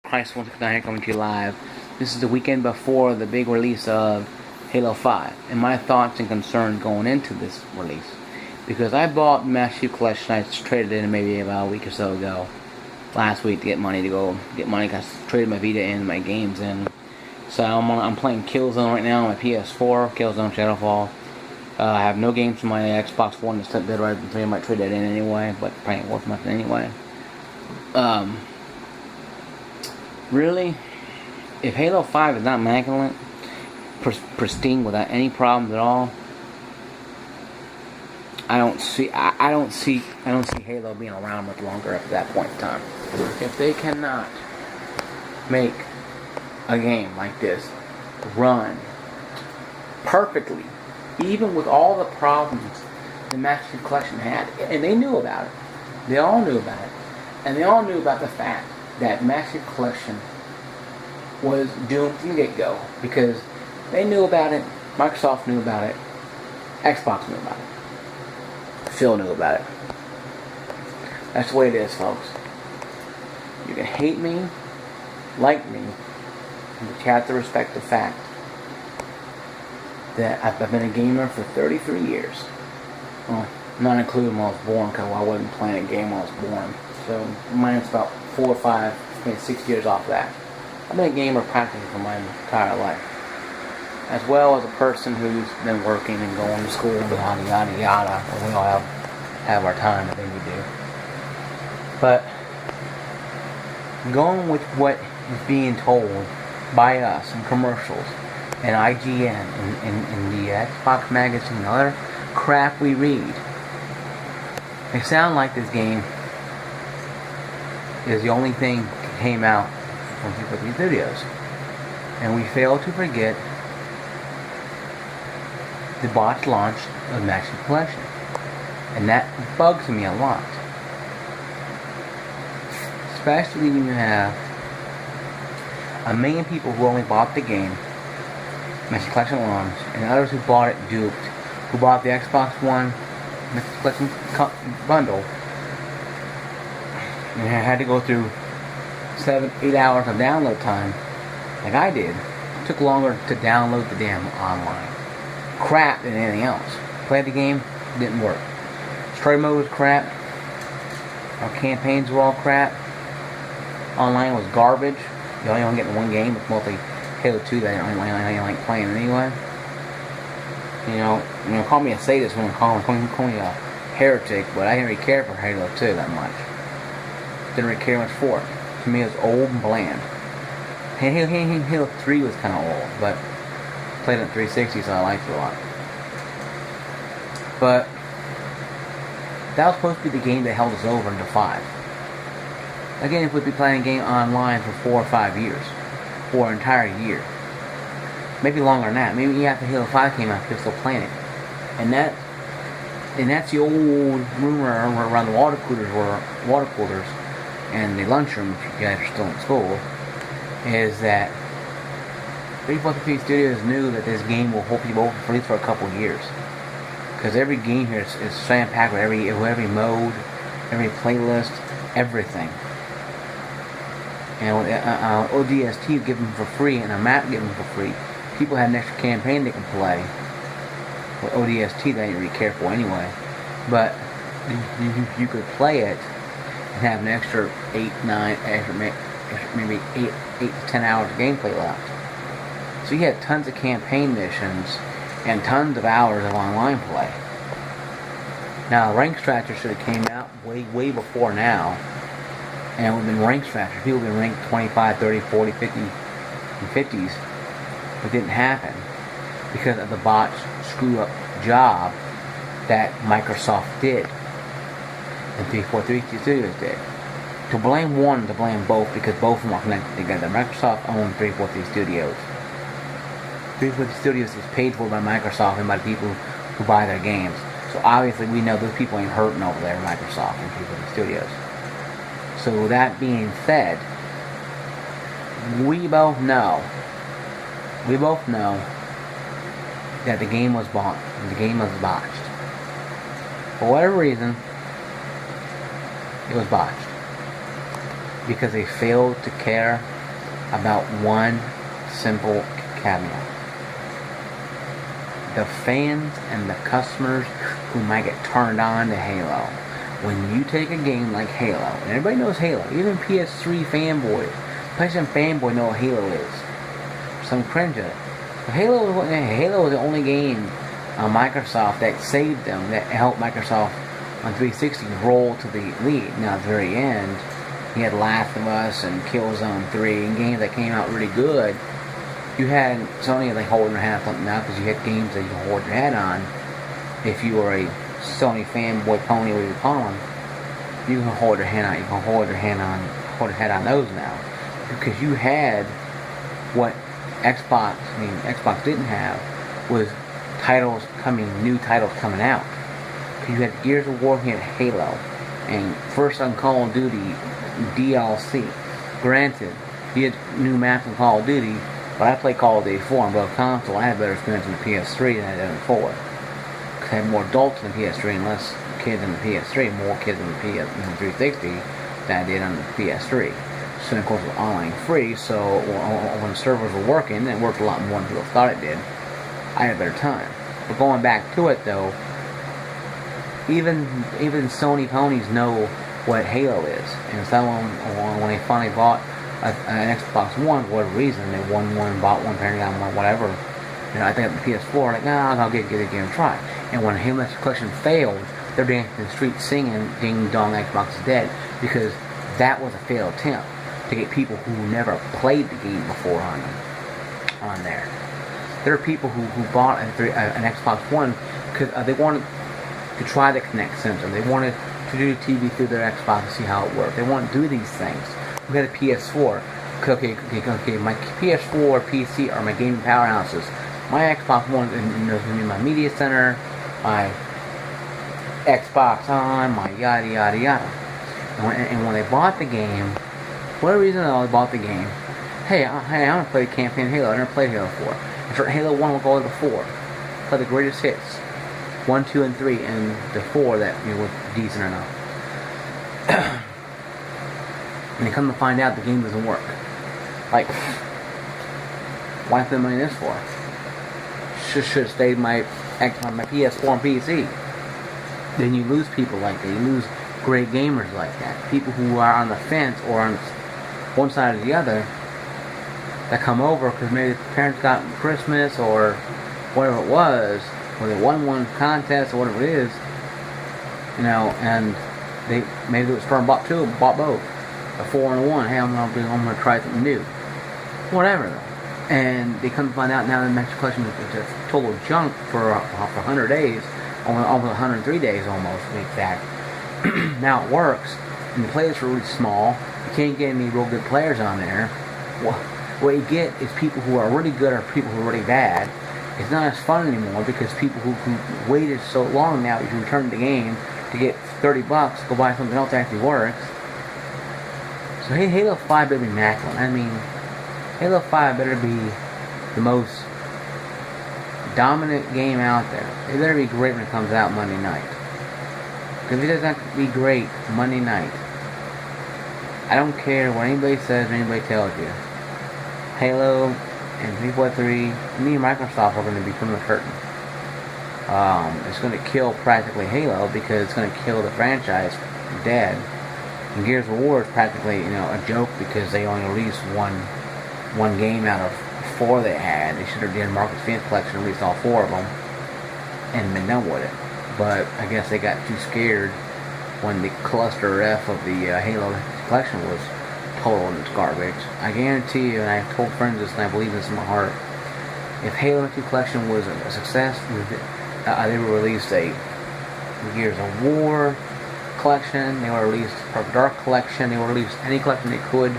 Christ Once Down here coming to you live. This is the weekend before the big release of Halo 5, and my thoughts and concerns going into this release. Because I bought Master Chief Collection, I traded in maybe about a week or so ago, last week, to go get money, because I traded my Vita and my games in. So I'm playing Killzone right now on my PS4, Killzone Shadowfall. I have no games for my Xbox One that's dead right. I might trade that in anyway, but probably ain't worth nothing anyway. Really, if Halo 5 is not immaculate, pristine, without any problems at all, I don't see Halo being around much longer at that point in time. If they cannot make a game like this run perfectly, even with all the problems the Master Chief Collection had, and they knew about it, they all knew about it, and they all knew about the fact that Master Chief Collection was doomed from the get-go, because they knew about it, Microsoft knew about it, Xbox knew about it, Phil knew about it. That's the way it is, folks. You can hate me, like me, but you have to respect the fact that I've been a gamer for 33 years. Well, not including when I was born, because I wasn't playing a game when I was born. So mine's about 4 or 5, maybe 6 years off that. I've been a gamer practically for my entire life, as well as a person who's been working and going to school, yada yada yada. And we all have our time, I think we do. But going with what is being told by us in commercials and IGN and the Xbox magazine and other crap we read, they sound like this game is the only thing that came out from these videos. And we fail to forget the botched launch of Master Chief Collection. And that bugs me a lot. Especially when you have 1 million people who only bought the game, Master Chief Collection launch, and others who bought it duped, who bought the Xbox One Master Chief Collection bundle, and had to go through 7-8 hours of download time, like I did. It took longer to download the damn online crap than anything else. Played the game, didn't work. Story mode was crap. Our campaigns were all crap. Online was garbage. You only getting one game with multi Halo 2 that I don't like playing anyway. You know, call me a sadist when call me a heretic, but I didn't really care for Halo 2 that much. Didn't really care much for it. To me, it was old and bland. Halo 3 was kind of old, but played it at 360, so I liked it a lot. But that was supposed to be the game that held us over into 5. Again, if we'd be playing a game online for 4 or 5 years, or an entire year, maybe longer than that. Maybe after Halo 5 came out, people still playing it, and that's the old rumor around the water coolers and the lunchroom, if you guys are still in school, is that 343 Studios knew that this game will hold people over for at least for a couple of years. Because every game here is slam-packed with every mode, every playlist, everything. And ODST give them for free, and a map give them for free. People had an extra campaign they can play. With ODST, they didn't really care for anyway. But you could play it and have an extra 8 to 10 hours of gameplay left. So you had tons of campaign missions and tons of hours of online play. Now, Rank Strategy should have came out way before now, and it would have been Rank Strategy. People would have been ranked 25, 30, 40, 50, and 50s, but it didn't happen because of the botched, screw-up job that Microsoft did and 343 Studios did. To blame one, to blame both, because both of them are connected together. Microsoft owned 343 Studios. 343 Studios is paid for by Microsoft and by the people who buy their games. So obviously we know those people ain't hurting over there at Microsoft and 343 Studios. So with that being said, we both know that the game was bought and the game was botched. For whatever reason, it was botched. Because they failed to care about one simple caveat. The fans and the customers who might get turned on to Halo. When you take a game like Halo, and everybody knows Halo, even PS3 fanboys, PlayStation fanboy know what Halo is. Some cringe at it. But Halo was the only game on Microsoft that saved them, that helped Microsoft on 360 roll to the lead. Now at the very end, you had Last of Us and Killzone 3 and games that came out really good. You had Sony like holding their hand on something now because you had games that you could hold your head on. If you were a Sony fanboy pony, what you call them, you can hold your hand on. You can hold your head on those now, because you had what Xbox didn't have was new titles coming out. You had Gears of War, you had Halo, and first on Call of Duty DLC. Granted, you had new maps in Call of Duty, but I played Call of Duty 4 on both consoles. I had better experience in the PS3 than I did in the 4. Because I had more adults in the PS3 and less kids in the PS3, more kids in the 360 than I did on the PS3. So of course it was online free, so when the servers were working, and it worked a lot more than people thought it did, I had a better time. But going back to it though, even Sony ponies know what Halo is, and someone when they finally bought an Xbox One for whatever reason, they won one, bought one, Paragon one, whatever. You know, I think at the PS4, like, I'll get it, give it a try. And when Halo Master Collection failed, they're dancing in the street singing "Ding Dong, Xbox is Dead," because that was a failed attempt to get people who never played the game before on there. There are people who bought an Xbox One because they wanted to try the Kinect sensor. They wanted to do TV through their Xbox to see how it worked. They want to do these things. We had a PS4. Okay, my PS4 or PC are my gaming powerhouses. My Xbox One is my media center, my Xbox on, my yada yada yada. And when they bought the game, for whatever reason they bought the game, hey, I want to play the campaign of Halo. I never played Halo 4. And for Halo 1, we'll go to the 4. Play the greatest hits. 1, 2, and 3, and the 4 that were decent enough. And they come to find out the game doesn't work. Like, why spend money on this for? Should have stayed my PS4 and PC. Then you lose people like that. You lose great gamers like that. People who are on the fence or on one side or the other that come over because maybe the parents got Christmas or whatever it was, or they won one contest or whatever it is, and maybe it was firm bought both, a 4 and a 1. Hey, I'm gonna try something new, whatever though. And they come to find out now the Master Collection is just total junk for 100 days, almost 103 days almost to be exact. Now it works, and the players are really small. You can't get any real good players on there. What you get is people who are really good or people who are really bad. It's not as fun anymore because people who waited so long now to return the game to get $30, go buy something else that actually works. So hey, Halo 5 better be immaculate. I mean, Halo 5 better be the most dominant game out there. It better be great when it comes out Monday night. Because if it doesn't be great Monday night, I don't care what anybody says or anybody tells you. Halo and 343, me and Microsoft are going to be putting the curtain. It's going to kill practically Halo because it's going to kill the franchise dead. And Gears of War is practically, a joke because they only released one game out of 4 they had. They should have done Marcus Phoenix Collection and released all 4 of them and been done with it. But I guess they got too scared when the cluster F of the Halo collection was total and it's garbage. I guarantee you, and I've told friends this and I believe this in my heart, if Halo 2 collection was a success, they would release a Gears of War collection, they would release Perfect Dark collection, they would release any collection they could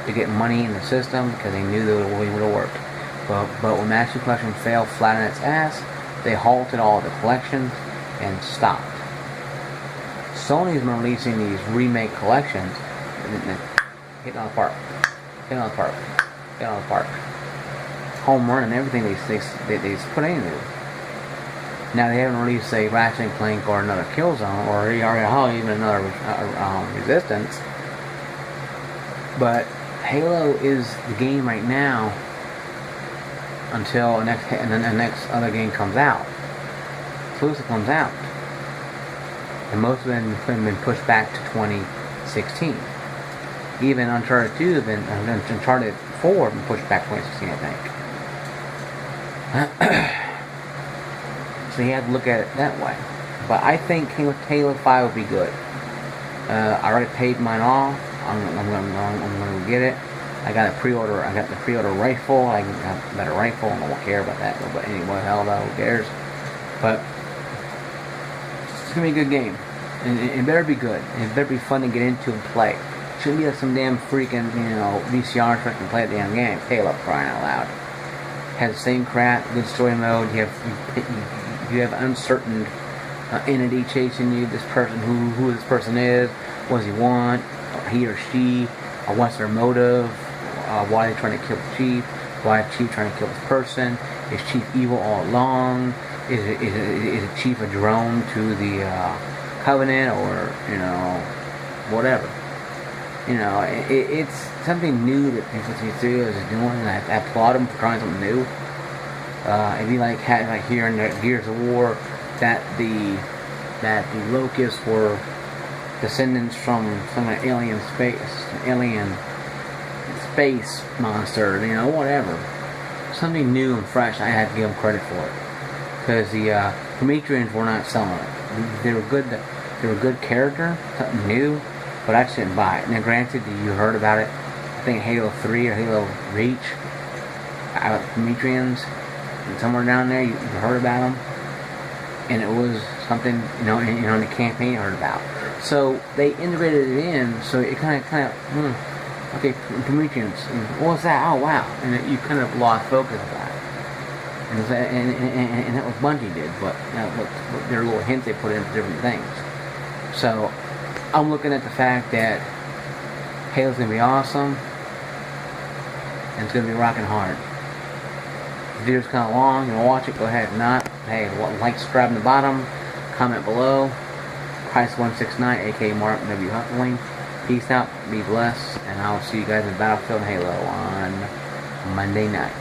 to get money in the system because they knew that it would have worked. But when Master Collection failed flat on its ass, they halted all the collections and stopped. Sony's been releasing these remake collections and hitting on the park. Home run and everything they put into. Now they haven't released a Ratchet & Clank or another Killzone or even another Resistance. But Halo is the game right now until the next other game comes out. Exclusive comes out. And most of them have been pushed back to 2016. Even Uncharted 2 have been, Uncharted 4 have been pushed back to 2016, I think. So you have to look at it that way. But I think Halo 5 would be good. I already paid mine off. I'm gonna get it. I got a pre-order. I got the pre-order rifle. I got a better rifle. I don't care about that. But anyway, hell no, who cares? But it's gonna be a good game. And it better be good. And it better be fun to get into and play. It shouldn't be like some damn freaking, VCR so I can play the damn game. Halo, crying out loud. Has the same crap, good story mode. You have uncertain entity chasing you. This person, who this person is, what does he want, he or she, what's their motive, why are they trying to kill the chief, why is Chief trying to kill this person, is Chief evil all along, is Chief a drone to the Covenant, or whatever. It's something new that P53 is doing, and I applaud them for trying something new. It'd be like here in the Gears of War that the Locusts were descendants from some alien space monster, whatever. Something new and fresh. I have to give them credit for it, because the Prometheans were not selling it. They were good. They were a good character, something new, but I just didn't buy it. Now, granted, you heard about it. I think Halo 3 or Halo Reach, Prometheans, and somewhere down there you heard about them, and it was something in the campaign you heard about. So they integrated it in, so it kind of, okay, Prometheans, what was that? Oh wow, and you kind of lost focus of that. And that was Bungie did, but what their little hints they put in for different things. So I'm looking at the fact that Halo's gonna be awesome, and it's gonna be rocking hard. The video's kind of long. You wanna watch it? Go ahead. If not, hey, like, subscribe in the bottom, comment below. Christ169, aka Mark W. Huntling. Peace out, be blessed, and I'll see you guys in Battlefield Halo on Monday night.